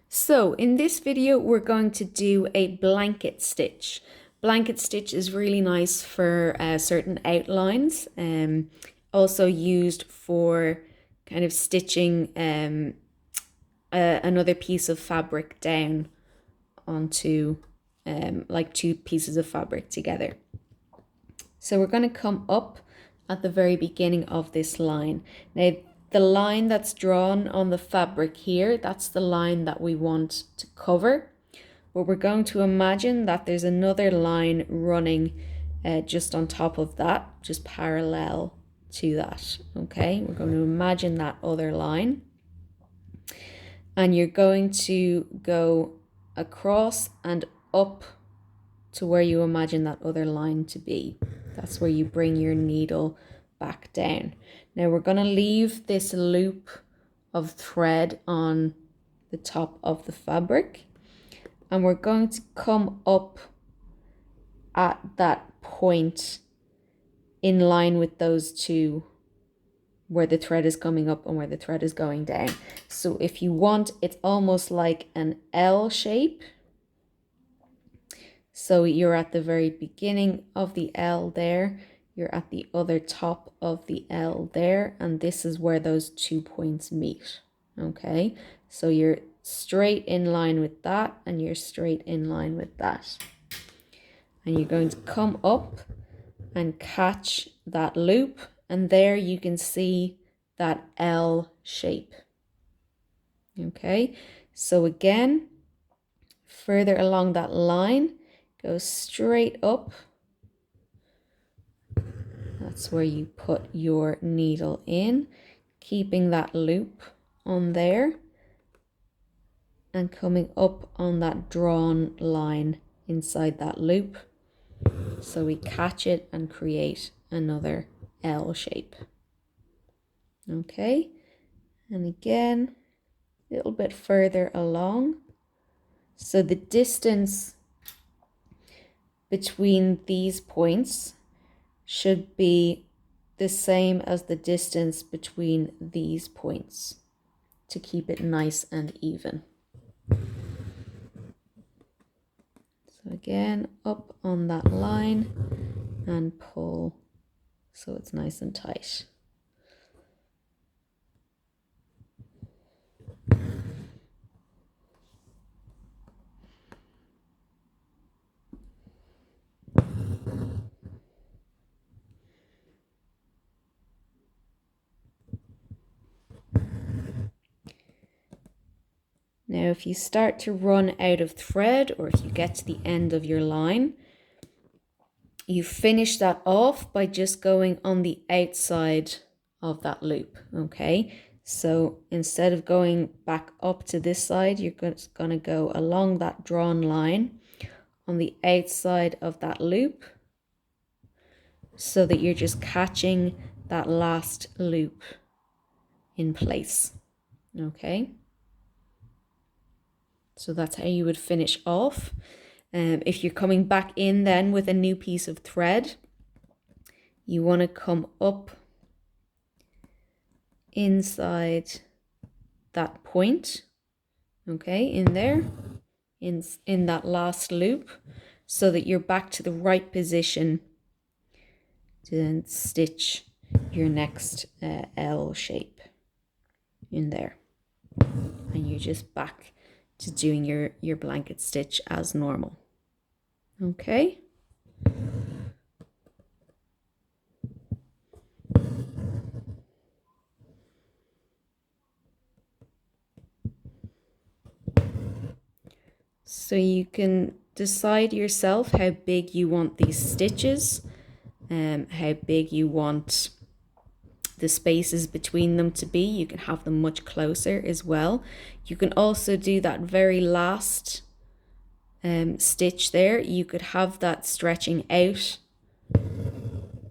So in this video, we're going to do a blanket stitch. Blanket stitch is really nice for certain outlines, also used for kind of stitching another piece of fabric down onto like two pieces of fabric together. So we're going to come up at the very beginning of this line. Now, the line that's drawn on the fabric here, that's the line that we want to cover. But we're going to imagine that there's another line running just on top of that, just parallel to that. Okay, we're going to imagine that other line. And you're going to go across and up to where you imagine that other line to be. That's where you bring your needle back down. Now we're going to leave this loop of thread on the top of the fabric, and we're going to come up at that point in line with those two, where the thread is coming up and where the thread is going down. So if you want, it's almost like an L shape. So you're at the very beginning of the L there, you're at the other top of the L there, and this is where those 2 points meet. Okay, so you're straight in line with that, and you're straight in line with that. And you're going to come up and catch that loop, and there you can see that L shape. Okay, so again, further along that line, go straight up. That's where you put your needle in, keeping that loop on there and coming up on that drawn line inside that loop. So we catch it and create another L shape. Okay, and again, a little bit further along. So the distance between these points should be the same as the distance between these points to keep it nice and even. So again, up on that line and pull so it's nice and tight. Now, if you start to run out of thread, or if you get to the end of your line, you finish that off by just going on the outside of that loop, okay? So instead of going back up to this side, you're just going to go along that drawn line on the outside of that loop, so that you're just catching that last loop in place, okay? So that's how you would finish off. If you're coming back in then with a new piece of thread, you want to come up inside that point, okay, in there, in that last loop, so that you're back to the right position to then stitch your next L shape in there. And you're just back to doing your blanket stitch as normal. Okay. So you can decide yourself how big you want these stitches, how big you want the spaces between them to be. You can have them much closer as well. You can also do that very last stitch there. You could have that stretching out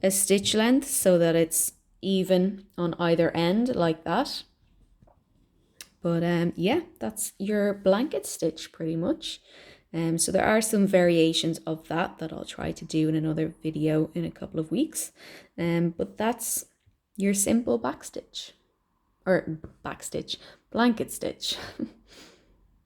a stitch length so that it's even on either end like that. But yeah, that's your blanket stitch pretty much. So there are some variations of that I'll try to do in another video in a couple of weeks. But that's your simple blanket stitch.